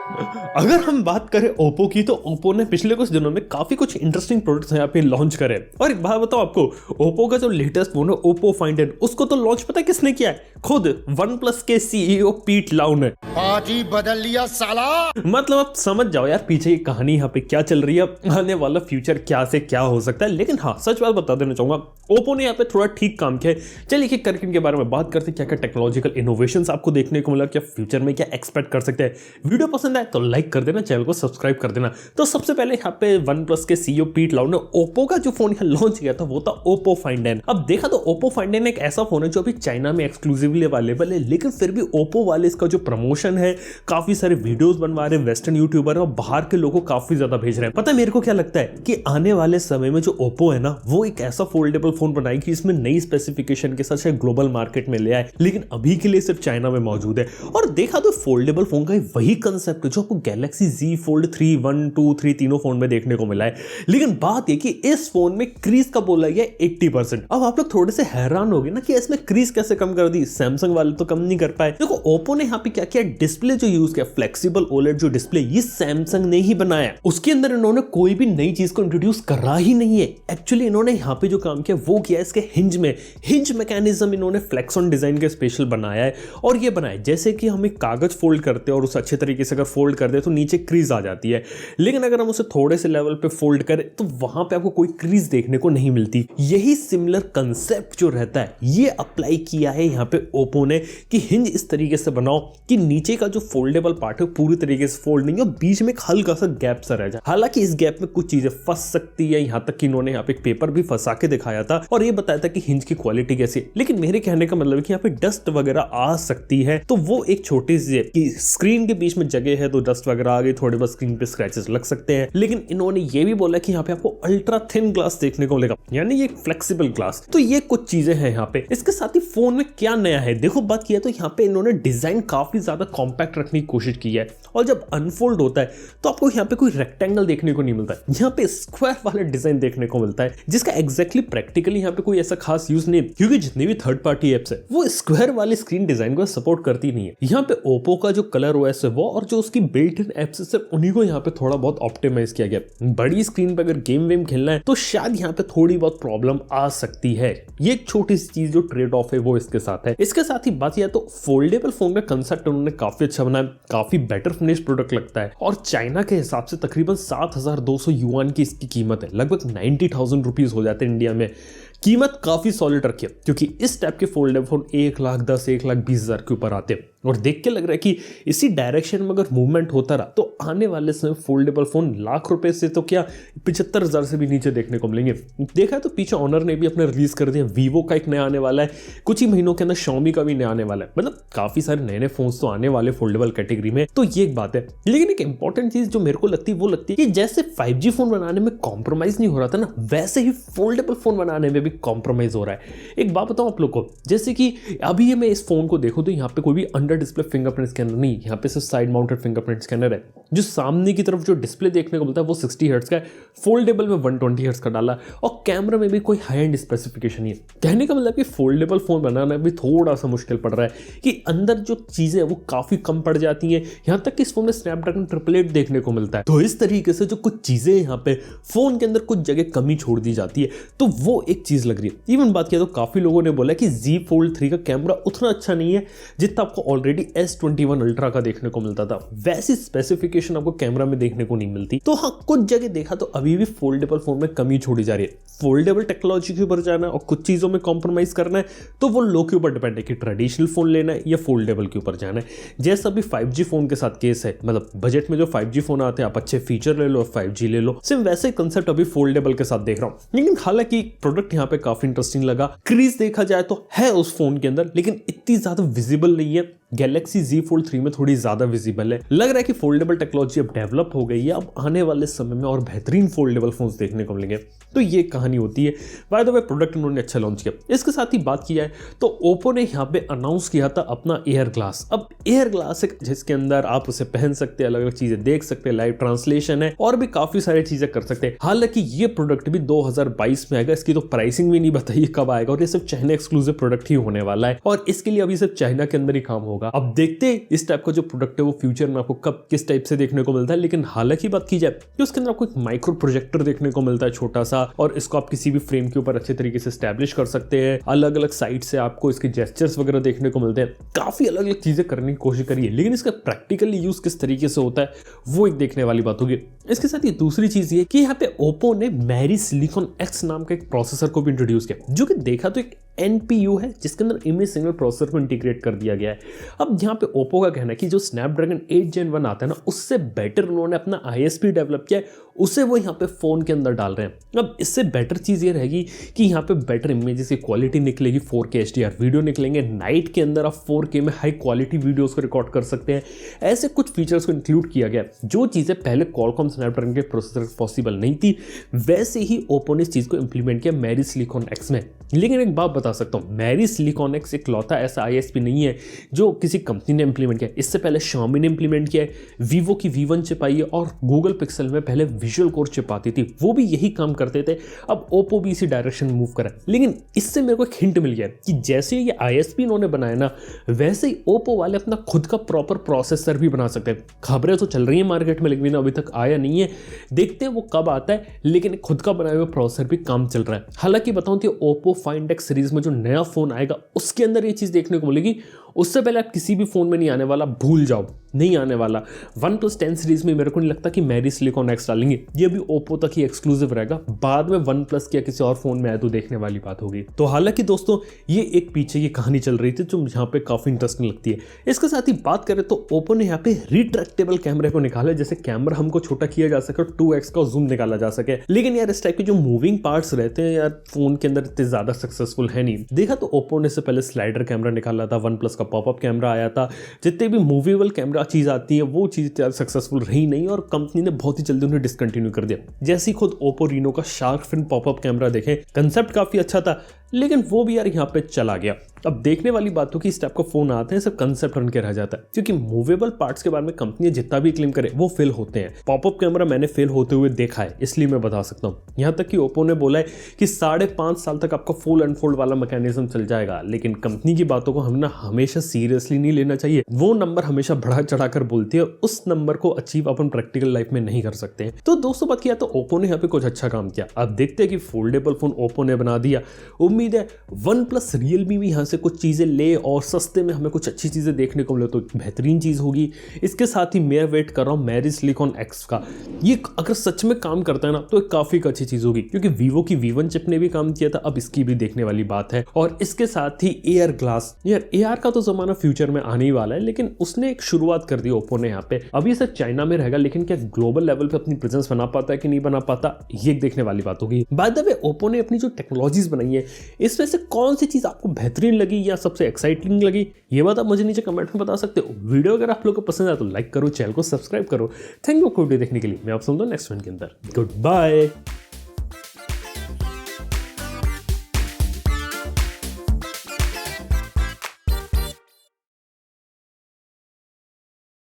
अगर हम बात करें ओप्पो की, तो ओप्पो ने पिछले कुछ दिनों में काफी कुछ इंटरेस्टिंग प्रोडक्ट्स यहाँ पे लॉन्च करे। और एक बात बताओ आपको, ओप्पो का जो लेटेस्ट फोन है ओप्पो फाइंड एन, उसको तो लॉन्च पता है किसने किया है? खुद वन प्लस के सीईओ पीट लाउ ने। पाजी बदल लिया साला। मतलब आप समझ जाओ यार पीछे की कहानी यहाँ पे क्या चल रही है, आने वाला फ्यूचर क्या से क्या हो सकता है। लेकिन हाँ, सच बात बता देना चाहूंगा, ओप्पो ने यहाँ पे थोड़ा ठीक काम किया है। चलिए एक करके इनके बारे में बात करते हैं, क्या क्या टेक्नोलॉजिकल इनोवेशंस आपको देखने को मिला, क्या फ्यूचर में क्या एक्सपेक्ट कर सकते हैं। वीडियो पसंद आए तो लाइक कर देना, चैनल को सब्सक्राइब कर देना। तो सबसे पहले यहाँ पे वन प्लस के सीईओ पीट लाउ ने ओप्पो का जो फोन यहाँ लॉन्च किया था वो था ओप्पो फाइंड एन। अब देखा तो ओप्पो फाइंड एन एक ऐसा फोन है जो अभी चाइना में एक्सक्लूसिवली अवेलेबल है, लेकिन फिर भी ओप्पो वाले इसका जो प्रमोशन है, काफी सारे वीडियोस बनवा रहे हैं, वेस्टर्न यूट्यूबर और बाहर के लोगों को काफी ज्यादा भेज रहे हैं। पता है मेरे को क्या लगता है कि आने वाले समय में जो ओप्पो है ना, वो एक ऐसा फोल्डेबल फोन बनाएगी इसमें नई स्पेसिफिकेशन के साथ शायद ग्लोबल मार्केट में ले आए, लेकिन अभी के लिए सिर्फ चाइना में मौजूद है। और देखा तो फोल्डेबल फोन का वही कंसेप्ट है जो आपको गैलेक्सी Z फोल्ड 3, 1, 2, 3 तीनों फोन में देखने को मिला है। लेकिन बात यह कि इस फोन में क्रीज का बोला गया 80%। अब आप लोग थोड़े से हैरान हो गए ना कि इसमें क्रीज कैसे कम कर दी, सैमसंग वाले तो कम नहीं कर पाए। देखो ओप्पो ने यहाँ पे क्या किया, डिस्प्ले जो यूज किया फ्लेक्सिबल ओलेड जो डिस्प्ले, ये सैमसंग ने ही बनाया। उसके अंदर इन्होंने कोई भी नई चीज को इंट्रोड्यूस करा ही नहीं है। एक्चुअली इन्होंने यहाँ पे जो काम किया वो किया इसके हिंज में, हिंज मैकेनिज्म इन्होंने फ्लेक्स ऑन डिजाइन के स्पेशल बनाया है। और ये बनाया जैसे कि हम एक कागज फोल्ड करते हैं और उसे अच्छे तरीके से अगर फोल्ड कर दे तो नीचे क्रीज आ जाती है, लेकिन अगर हम उसे थोड़े से लेवल पे फोल्ड करें तो वहां पे आपको कोई क्रीज देखने को नहीं मिलती। यही सिमिलर कंसेप्ट जो रहता है ये अप्लाई किया है यहाँ पे ओप्पो ने कि हिंज इस तरीके से बनाओ कि नीचे का जो फोल्डेबल पार्ट है पूरी तरीके से फोल्ड नहीं हो, बीच में एक हल्का सा गैप सा रह जाए। हालांकि इस गैप में कुछ चीजें फंस सकती है, यहाँ तक कि इन्होंने यहाँ पे एक पेपर भी फंसा के दिखाया था और ये बताया था कि हिंज की क्वालिटी कैसी है। लेकिन मेरे कहने का मतलब है कि यहाँ पे डस्ट वगैरह आ सकती है, तो वो एक छोटी सी कि स्क्रीन के बीच में जगह है तो डस्ट वगैरह आ गई, थोड़े बहुत स्क्रीन पे स्क्रैचेस लग सकते हैं। लेकिन इन्होंने ये भी बोला कि यहाँ पे आपको अल्ट्रा थिन ग्लास देखने को मिलेगा, यानी ये फ्लेक्सिबल ग्लास। तो ये कुछ चीजें हैं यहाँ पे। इसके साथ ही फोन में क्या नया है, देखो बात किया तो यहाँ पे इन्होंने डिजाइन काफी ज्यादा कॉम्पैक्ट रखने की कोशिश की है और जब अनफोल्ड होता है तो आपको यहाँ पे कोई रेक्टेंगल देखने को नहीं मिलता है, यहाँ पे स्क्वायर वाला डिजाइन देखने को मिलता है, जिसका एग्जैक्टली प्रैक्टिकली यहाँ पे कोई ऐसा खास यूज नहीं है, क्योंकि जितनी भी थर्ड पार्टी एप्स है वो स्क्वायर वाली स्क्रीन डिजाइन को सपोर्ट करती नहीं है। यहाँ पे ओप्पो का जो कलर ओएस है वो और जो उसकी बिल्ट इन एप्स है सिर्फ उन्हीं को यहाँ पे थोड़ा बहुत ऑप्टिमाइज किया गया। बड़ी स्क्रीन पे अगर गेम वेम खेलना है तो शायद यहाँ पे थोड़ी बहुत प्रॉब्लम आ सकती है। ये एक छोटी सी चीज जो ट्रेड ऑफ है वो इसके साथ है। इसके साथ ही बात किया तो फोल्डेबल फोन का कंसेप्ट उन्होंने काफी अच्छा बनाया, काफी बेटर फिनिश प्रोडक्ट लगता है और चाइना के हिसाब से तकरीबन 7,200 युआन की इसकी कीमत है, लगभग 90,000 रुपीज हो जाते हैं इंडिया में। कीमत काफी सॉलिड रखी है क्योंकि इस टाइप के फोल्डेबल फोन 1,10,000 1,20,000 के ऊपर आते हैं और देख के लग रहा है कि इसी डायरेक्शन में अगर मूवमेंट होता रहा तो आने वाले समय फोल्डेबल फोन लाख रुपए से तो क्या 75,000 से भी नीचे देखने को मिलेंगे। देखा तो पीछे ऑनर ने भी अपने रिलीज कर दिया, वीवो का एक नया आने वाला है, कुछ ही महीनों के अंदर Xiaomi का भी नया आने वाला है। मतलब काफी सारे नए नए फोन तो आने वाले फोल्डेबल कैटेगरी में, तो ये एक बात है। लेकिन एक इंपॉर्टेंट चीज जो मेरे को लगती है वो लगती है कि जैसे 5G फोन बनाने में कॉम्प्रोमाइज नहीं हो रहा था ना, वैसे ही फोल्डेबल फोन बनाने में भी कॉम्प्रोमाइज हो रहा है। एक बात बताऊं आप लोग को, जैसे कि अभी मैं इस फोन को देखूं तो यहाँ पे कोई भी अंडर डिस्प्ले फिंगरप्रिंट स्कैनर नहीं, यहाँ पे सिर्फ साइड माउंटेड फिंगरप्रिंट स्कैनर है। जो सामने की तरफ जो डिस्प्ले देखने को मिलता है वो 60 हर्ट्ज का है, फोल्डेबल में 120 हर्ट्ज का डाला और कैमरा में भी कोई हाई एंड स्पेसिफिकेशन नहीं है। कहने का मतलब कि फोल्डेबल फोन बनाना भी थोड़ा सा मुश्किल पड़ रहा है कि अंदर जो चीजें वो काफी कम पड़ जाती हैं, यहाँ तक कि इस फोन में स्नैपड्रैगन 888 देखने को मिलता है। तो इस तरीके से जो कुछ चीजें यहाँ पे फोन के अंदर कुछ जगह कमी छोड़ दी जाती है, तो वो एक चीज लग रही है। इवन बात किया तो काफी लोगों ने बोला कि Z Fold 3 का कैमरा उतना अच्छा नहीं है जितना आपको ऑलरेडी S21 अल्ट्रा का देखने को मिलता था, वैसी स्पेसिफिकेशन आपको कैमरा में देखने को नहीं मिलती। तो हाँ, कुछ जगह देखा तो अभी भी फोल्डेबल फोन में कमी छोड़ी जा रही है। फोल्डेबल टेक्नोलॉजी के ऊपर जाना है और कुछ चीजों में कॉम्प्रोमाइज करना है तो वो लोग के ऊपर डिपेंड है कि ट्रेडिशनल फोन लेना है या फोल्डेबल के ऊपर जाना है। जैसा भी 5G फोन के साथ केस है, मतलब बजट में जो 5G फोन आते हैं आप अच्छे फीचर ले लो और 5G ले लो, सिर्फ वैसे कंसेप्ट अभी फोल्डेबल के साथ देख रहा हूँ। लेकिन हालांकि प्रोडक्ट यहाँ पे काफी इंटरेस्टिंग लगा। क्रीज देखा जाए तो है उस फोन के अंदर, लेकिन इतनी ज्यादा विजिबल नहीं है। गैलेक्सी Z Fold 3 में थोड़ी ज्यादा विजिबल है। लग रहा है कि फोल्डेबल टेक्नोलॉजी अब डेवलप हो गई है, अब आने वाले समय में और बेहतरीन फोल्डेबल फोन्स देखने को मिलेंगे। तो ये कहानी होती है। बाय द वे प्रोडक्ट उन्होंने अच्छा लॉन्च किया। इसके साथ ही बात किया है तो ओप्पो ने यहाँ पे अनाउंस किया था अपना एयर ग्लास। अब एयर ग्लास है जिसके अंदर आप उसे पहन सकते हैं, अलग अलग चीजें देख सकते हैं, लाइव ट्रांसलेशन है और भी काफी सारी चीजें कर सकते हैं। हालांकि ये प्रोडक्ट भी 2022 में आएगा, इसकी तो प्राइसिंग भी नहीं बताइए कब आएगा और ये सिर्फ चाइना एक्सक्लूसिव प्रोडक्ट ही होने वाला है और इसके लिए प्रैक्टिकली अभी सिर्फ चाइना के अंदर ही काम होगा। अब देखते हैं इस टाइप का जो प्रोडक्ट है वो फ्यूचर में आपको कब किस टाइप से देखने को मिलता है। लेकिन हालांकि बात की जाए तो उसके अंदर आपको एक माइक्रो प्रोजेक्टर देखने को मिलता है छोटा सा, और इसको आप किसी भी फ्रेम के ऊपर अच्छे तरीके से स्टैब्लिश कर सकते हैं। अलग अलग साइड से आपको इसके जेस्चर्स वगैरह देखने को मिलते हैं। काफी अलग अलग चीजें करने की कोशिश करिए, लेकिन इसका प्रैक्टिकली यूज किस तरीके से होता है वो एक देखने वाली बात होगी। इसके साथ ही दूसरी चीज ये कि यहाँ पे ओप्पो ने मैरी सिलिकॉन एक्स नाम का एक प्रोसेसर को भी इंट्रोड्यूस किया, जो कि देखा तो एक NPU है जिसके अंदर इमेज सिग्नल प्रोसेसर को इंटीग्रेट कर दिया गया है। अब यहाँ पे ओप्पो का कहना है कि जो स्नैपड्रैगन 8 Gen 1 आता है ना, उससे बेटर उन्होंने अपना ISP डेवलप किया है, उसे वो यहाँ पे फोन के अंदर डाल रहे हैं। अब इससे बेटर चीज ये रहेगी कि यहाँ पे बेटर इमेजेस की क्वालिटी निकलेगी, 4K HDR वीडियो निकलेंगे, नाइट के अंदर आप 4K में हाई क्वालिटी वीडियोस को रिकॉर्ड कर सकते हैं। ऐसे कुछ फीचर्स को इंक्लूड किया गया जो चीजें पहले क्वालकॉम स्नैपड्रैगन के प्रोसेसर पॉसिबल नहीं थी, वैसे ही ओप्पो ने इस चीज को इंप्लीमेंट किया मैरी सिलिकॉन एक्स में। लेकिन एक बात बता सकता हूँ, मैरी सिलिकॉन एक्स एक लौता ऐसा ISP नहीं है जो किसी कंपनी ने इंप्लीमेंट किया। इससे पहले Xiaomi ने इंप्लीमेंट किया है, वीवो की V1 चिप आई है, और गूगल पिक्सल में पहले विजुअल कोर चिप आती थी, वो भी यही काम करते थे। अब ओप्पो भी इसी डायरेक्शन में मूव करा, लेकिन इससे मेरे को एक हिंट मिल गया कि जैसे ये ISP इन्होंने बनाया ना, वैसे ही ओप्पो वाले अपना खुद का प्रॉपर प्रोसेसर भी बना सकते हैं। खबरें तो चल रही है मार्केट में, लेकिन अभी तक आया नहीं है, देखते हैं वो कब आता है। लेकिन खुद का बनाया हुआ प्रोसेसर भी काम चल रहा है। हालांकि बताऊं तो ओप्पो फाइंड N सीरीज में जो नया फोन आएगा उसके अंदर ये चीज देखने को मिलेगी। उससे पहले आप किसी भी फोन में नहीं आने वाला, भूल जाओ, नहीं आने वाला। OnePlus 10 सीरीज में मेरे को नहीं लगता कि मैरी सिलिकॉन एक्स डालेंगे, ये भी ओप्पो तक ही एक्सक्लूसिव रहेगा। बाद में OnePlus या किसी और फोन में आए तो देखने वाली बात होगी। तो हालांकि दोस्तों ये एक पीछे की कहानी चल रही थी जो यहाँ पे काफी इंटरेस्टिंग लगती है। इसके साथ ही बात करें तो ओप्पो ने यहाँ पे रिट्रैक्टेबल कैमरे को निकाला, जैसे कैमरा हमको छोटा किया जा सके, 2x का जूम निकाला जा सके। लेकिन यार इस टाइप के जो मूविंग पार्ट्स रहते हैं यार फोन के अंदर इतने ज्यादा सक्सेसफुल है नहीं। देखा तो ओप्पो ने से पहले स्लाइडर कैमरा निकाला था, OnePlus का पॉपअप कैमरा आया था। जितने भी मूवेबल कैमरा चीज आती है वो चीज सक्सेसफुल रही नहीं, और कंपनी ने बहुत ही जल्दी उन्हें डिसकंटिन्यू कर दिया। जैसे खुद ओप्पो रीनो का शार्क फिन पॉपअप कैमरा देखें, कंसेप्ट काफी अच्छा था, लेकिन वो भी यार यहाँ पे चला गया। अब देखने वाली बात हो कि इस टाइप का फोन आते हैं सिर्फ कंसेप्ट बन के रह जाता है, क्योंकि मूवेबल पार्ट्स के बारे में कंपनी जितना भी क्लेम करे वो फेल होते हैं। पॉपअप कैमरा मैंने फेल होते हुए देखा है, इसलिए मैं बता सकता हूँ। यहाँ तक कि ओप्पो ने बोला है कि 5.5 साल तक आपका फुल अनफोल्ड वाला मैकेनिज्म चल जाएगा। लेकिन कंपनी की बातों को हम ना हमेशा सीरियसली नहीं लेना चाहिए। वो नंबर हमेशा बढ़ा चढ़ा कर बोलती है, उस नंबर को अचीव अपन प्रैक्टिकल लाइफ में नहीं कर सकते। तो दोस्तों बात किया तो ओप्पो ने यहाँ पे कुछ अच्छा काम किया। अब देखते हैं कि फोल्डेबल फोन ओप्पो ने बना दिया। उम्मीद है OnePlus रियलमी भी यहाँ से कुछ चीजें ले और सस्ते में हमें कुछ अच्छी चीजें देखने को मिले तो बेहतरीन चीज होगी। इसके साथ ही मैं वेट कर रहा हूँ मैरी सिलिकॉन एक्स का। ये अगर सच में काम करता है ना तो एक काफी अच्छी चीज होगी, क्योंकि वीवो की V1 चिप ने भी काम किया था, अब इसकी भी देखने वाली बात है। और इसके साथ ही एयर ग्लास, यार AR का तो जमाना फ्यूचर में आने ही वाला है, लेकिन उसने एक शुरुआत कर दी ओप्पो ने यहाँ पे। अभी सिर्फ चाइना में रहेगा, लेकिन क्या ग्लोबल लेवल पे अपनी प्रेजेंस बना पाता है कि नहीं बना पाता, ये देखने वाली बात होगी। बाय द वे ओप्पो ने अपनी जो टेक्नोलॉजीज बनाई है इसमें से कौन सी चीज आपको बेहतरीन लगी या सबसे एक्साइटिंग लगी, ये बात आप मुझे नीचे कमेंट में बता सकते हो। वीडियो अगर आप लोगों को पसंद आया तो लाइक करो, चैनल को सब्सक्राइब करो। थैंक यू वीडियो देखने के लिए। मैं आप सुनता हूँ नेक्स्ट वन के अंदर। Good bye.